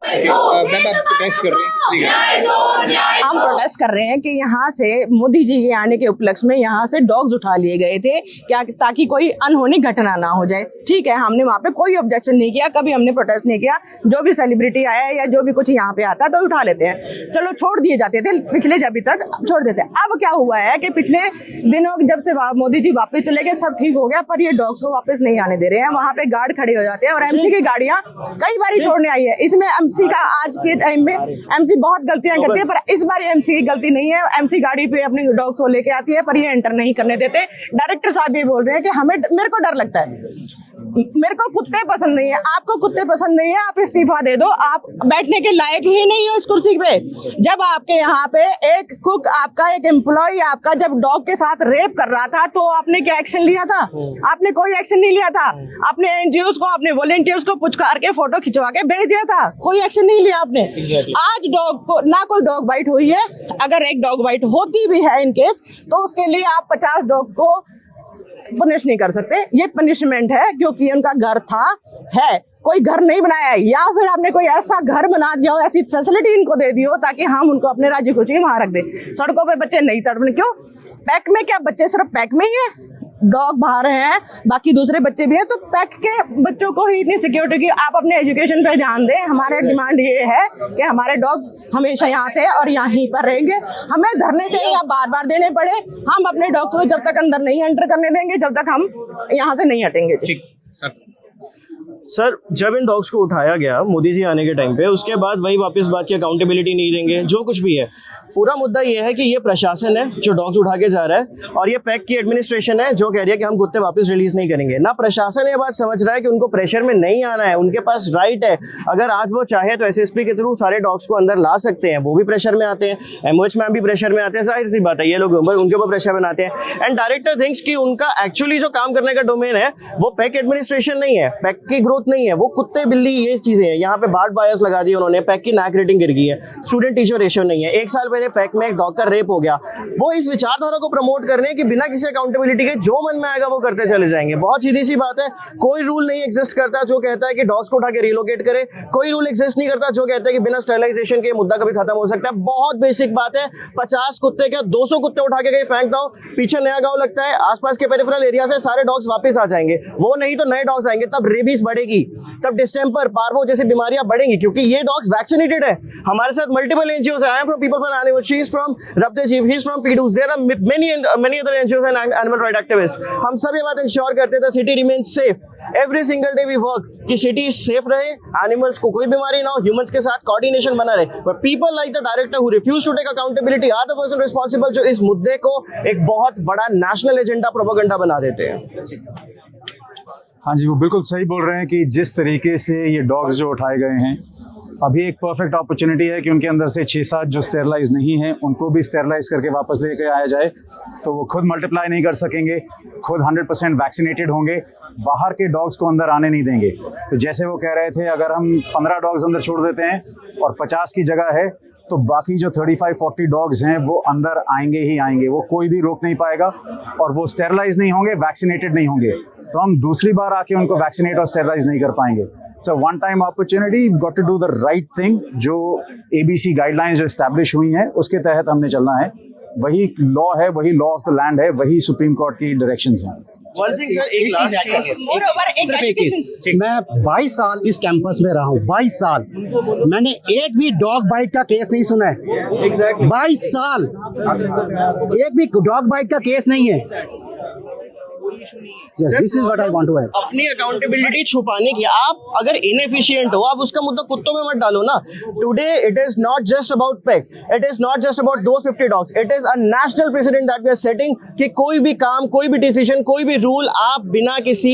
Ma'am आप protest कर रहे हैं किस लिए? हम प्रोटेस्ट कर रहे हैं कि यहाँ से मोदी जी के आने के उपलक्ष्य में यहाँ से डॉग्स उठा लिए गए थे क्या, ताकि कोई अनहोनी घटना ना हो जाए। ठीक है, हमने वहाँ पे कोई ऑब्जेक्शन नहीं किया, कभी हमने प्रोटेस्ट नहीं किया। जो भी सेलिब्रिटी आया या जो भी कुछ यहाँ पे आता तो उठा लेते हैं, चलो छोड़ दिए जाते थे पिछले जब तक छोड़ देते। अब क्या हुआ है कि पिछले दिनों जब से मोदी जी वापस चले गए सब ठीक हो गया, पर ये डॉग्स को वापस नहीं आने दे रहे हैं। वहाँ पे गार्ड खड़े हो जाते हैं और एमसी की गाड़ियाँ कई बार छोड़ने आई है। इसमें एमसी का आज के टाइम में एमसी बहुत गलतियां करती है, पर इस बार एमसी की गलती नहीं है। एमसी गाड़ी पे अपने डॉग्स को लेके आती है पर ये एंटर नहीं करने देते। डायरेक्टर साहब ये बोल रहे हैं कि मेरे को डर लगता है, मेरे को कुत्ते पसंद नहीं है, आपको कुत्ते पसंद नहीं है, आप इस्तीफा दे दो, आप बैठने के लायक ही नहीं हो इस कुर्सी पे। जब आपके यहाँ पे एक कुक आपका एक एम्प्लॉय आपका जब डॉग के साथ रेप कर रहा था तो आपने क्या एक्शन लिया था? आपने कोई एक्शन नहीं लिया था। आपने एनजीओस को अपने वॉलंटियर्स को पुचकार के फोटो खिंचवा के भेज दिया था, कोई एक्शन नहीं लिया आपने। आज डॉग को ना कोई डॉग बाइट हुई है, अगर एक डॉग बाइट होती भी है इन केस तो उसके लिए आप 50 डॉग को पनिश नहीं कर सकते। ये पनिशमेंट है क्योंकि उनका घर था है, कोई घर नहीं बनाया है, या फिर आपने कोई ऐसा घर बना दिया हो, ऐसी फैसिलिटी इनको दे दी हो ताकि हम उनको अपने राज्य खुशी वहां रख दे। सड़कों पे बच्चे नहीं तड़पने क्यों? पैक में क्या बच्चे सिर्फ पैक में ही है? डॉग बाहर हैं, बाकी दूसरे बच्चे भी हैं, तो पैक के बच्चों को ही इतनी सिक्योरिटी की। आप अपने एजुकेशन पे ध्यान दें। हमारे डिमांड ये है कि हमारे डॉग्स हमेशा यहाँ थे और यहीं पर रहेंगे। हमें धरने चाहिए या बार बार देने पड़े, हम अपने डॉग्स को जब तक अंदर नहीं एंटर करने देंगे जब तक हम यहाँ से नहीं हटेंगे। सर, जब इन डॉग्स को उठाया गया मोदी जी आने के टाइम पे, उसके बाद वही वापस बात की अकाउंटेबिलिटी नहीं देंगे, जो कुछ भी है। पूरा मुद्दा ये है कि ये प्रशासन है जो डॉग्स उठा के जा रहा है और ये पैक की एडमिनिस्ट्रेशन है जो कह रही है कि हम कुत्ते वापस रिलीज नहीं करेंगे। ना प्रशासन ये बात समझ रहा है कि उनको प्रेशर में नहीं आना है, उनके पास राइट है। अगर आज वो चाहे तो एसएसपी के थ्रू सारे डॉग्स को अंदर ला सकते हैं, वो भी प्रेशर में आते हैं, एमओएच मैम भी प्रेशर में आते हैं, जाहिर सी बात है ये लोग उनके ऊपर प्रेशर बनाते हैं। एंड डायरेक्टर थिंक्स कि उनका एक्चुअली जो काम करने का डोमेन है वो पैक एडमिनिस्ट्रेशन नहीं है, पैक की ग्रोथ नहीं है, वो कुत्ते बिल्ली ये चीजें हैं। यहाँ पे बार्ड बायस लगा दी उन्होंने, पैक की नैक रेटिंग गिर गई है, स्टूडेंट टीचर रेशियो नहीं है। एक साल पहले पैक में एक डॉग का रेप हो गया। वो इस विचारधारा को प्रमोट कर रहे हैं कि बिना किसी अकाउंटेबिलिटी के जो मन में आएगा वो करते चले जाएंगे। बहुत सीधी सी बात है, कोई रूल नहीं एग्जिस्ट करता जो कहता है कि डॉग्स को उठा के रिलोकेट करे, कोई रूल एग्जिस्ट नहीं करता जो कहता है कि बिना स्टरलाइजेशन के मुद्दा कभी खत्म हो सकता है। बहुत बेसिक बात है, 50 कुत्ते क्या 200 कुत्ते उठा के कहीं फेंक दो, पीछे नया गांव लगता है, आसपास के पेरिफेरल एरिया से सारे डॉग्स वापस आ जाएंगे। वो नहीं तो नए डॉग्स आएंगे, तब रेबीज बढ़ेगी, तब डिस्टेंपर पार्वो जैसी बीमारियां बढ़ेंगी, क्योंकि ये डॉग्स वैक्सीनेटेड है। हमारे साथ मल्टीपल एनजीओस है। I am from People for Animals, she is from रब्देजीव, ही इज फ्रॉम पीडूस, there are many other NGOs and animal right activists. हम सब ये बात इंश्योर करते थे city remains safe. Every single day we work कि सिटी सेफ रहे, एनिमल्स को कोई बीमारी ना हो, ह्यूमंस के साथ कोऑर्डिनेशन बना रहे। But people like the director who refuse to take accountability are the person responsible, जो इस मुद्दे को एक बहुत बड़ा नेशनल एजेंडा प्रोपेगेंडा बना देते हैं। हाँ जी, वो बिल्कुल सही बोल रहे हैं कि जिस तरीके से ये डॉग्स जो उठाए गए हैं, अभी एक परफेक्ट अपॉर्चुनिटी है कि उनके अंदर से 6-7 जो स्टेरलाइज नहीं हैं उनको भी स्टेरलाइज करके वापस लेके आया जाए। तो वो खुद मल्टीप्लाई नहीं कर सकेंगे, खुद 100% वैक्सीनेटेड होंगे, बाहर के डॉग्स को अंदर आने नहीं देंगे। तो जैसे वो कह रहे थे, अगर हम 15 डॉग्स अंदर छोड़ देते हैं और 50 की जगह है तो बाकी जो 35-40 डॉग्स हैं वो अंदर आएंगे ही आएंगे, वो कोई भी रोक नहीं पाएगा और वो स्टेरलाइज नहीं होंगे, वैक्सीनेटेड नहीं होंगे। तो हम दूसरी बार आके उनको वैक्सीनेट और स्टेरलाइज नहीं कर पाएंगे। It's a one time opportunity, we got to do the right thing. जो एबीसी गाइडलाइंस जो एस्टैब्लिश हुई हैं उसके तहत हमने चलना है, वही लॉ है, वही लॉ ऑफ द लैंड है, वही सुप्रीम कोर्ट की डायरेक्शंस हैं। वन थिंग सर, एक लास्ट सिर्फ एक चीज, मैं 22 साल इस कैंपस में रहा हूँ, 22 साल, मैंने एक भी डॉग बाइट का केस नहीं सुना है। 22 साल एक भी डॉग बाइट का केस नहीं है। Yes, this is what I want to have. अपनी अकाउंटेबिलिटी छुपाने की, आप अगर इनएफिशिएंट हो, आप उसका मुद्दा कुत्तों में मत डालो ना। Today it is not just about pet, it is not just about those 50 dogs, it is a national president that we are setting कि कोई भी काम, कोई भी डिसीजन, कोई भी रूल आप बिना किसी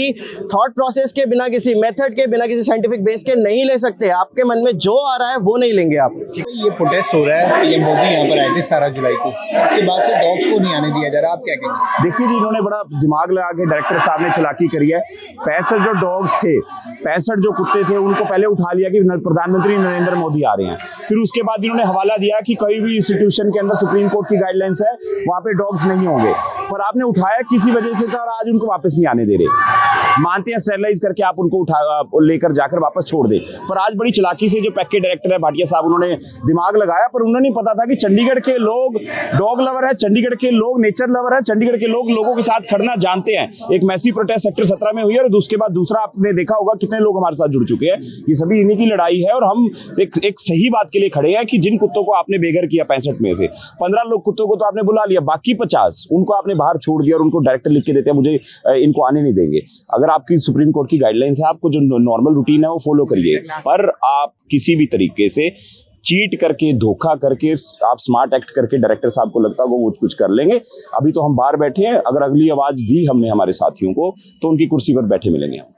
थॉट प्रोसेस के, बिना किसी मेथड के, बिना किसी साइंटिफिक बेस के नहीं ले सकते। आपके मन में जो आ रहा है वो नहीं लेंगे आप। ये प्रोटेस्ट हो रहा है, ये मोदी यहाँ पर आए थे 17 जुलाई को, उसके बाद से डॉग्स को नहीं आने दिया जा रहा, आप क्या कहेंगे? देखिए जी, इन्होंने बड़ा दिमाग लगा के डायरेक्टर साहब ने चालाकी करी है। 65 जो डॉग्स थे, 65 जो कुत्ते थे, उनको पहले उठा लिया कि प्रधानमंत्री नरेंद्र मोदी आ रहे हैं। फिर उसके बाद इन्होंने हवाला दिया कि कोई भी इंस्टीट्यूशन के अंदर सुप्रीम कोर्ट की गाइडलाइंस है, वहां पे डॉग्स नहीं होंगे। पर आपने उठाया किसी वजह से था और आज उनको वापस नहीं आने दे रहे। मानते हैं स्टेरलाइज करके आप उनको लेकर जाकर वापस छोड़ दें, पर आज बड़ी चालाकी से जो पैक के डायरेक्टर है भाटिया साहब, उन्होंने दिमाग लगाया, पर उन्होंने नहीं पता था कि चंडीगढ़ के लोग डॉग लवर है, चंडीगढ़ के लोग नेचर लवर है, चंडीगढ़ के लोग लोगों के साथ खड़ना जानते हैं। एक मैसी प्रोटेस्ट सेक्टर 17 में हुई है और उसके बाद दूसरा आपने देखा होगा कितने लोग हमारे साथ जुड़ चुके हैं। ये सभी इन्हीं की लड़ाई है और हम एक सही बात के लिए खड़े हैं कि जिन कुत्तों को आपने बेघर किया 65 में से 15 लोग कुत्तों को तो आपने बुला लिया, बाकी 50 उनको आपने बाहर छोड़ दिया और उनको डायरेक्टर लिख के देते हैं मुझे इनको आने नहीं देंगे। अगर आपकी सुप्रीम कोर्ट की गाइडलाइंस है, आपको जो नॉर्मल रूटीन है वो फॉलो करिए, पर आप किसी भी तरीके से चीट करके, धोखा करके, आप स्मार्ट एक्ट करके डायरेक्टर साहब को लगता है वो कुछ कर लेंगे। अभी तो हम बाहर बैठे हैं, अगर अगली आवाज दी हमने हमारे साथियों को तो उनकी कुर्सी पर बैठे मिलेंगे हम।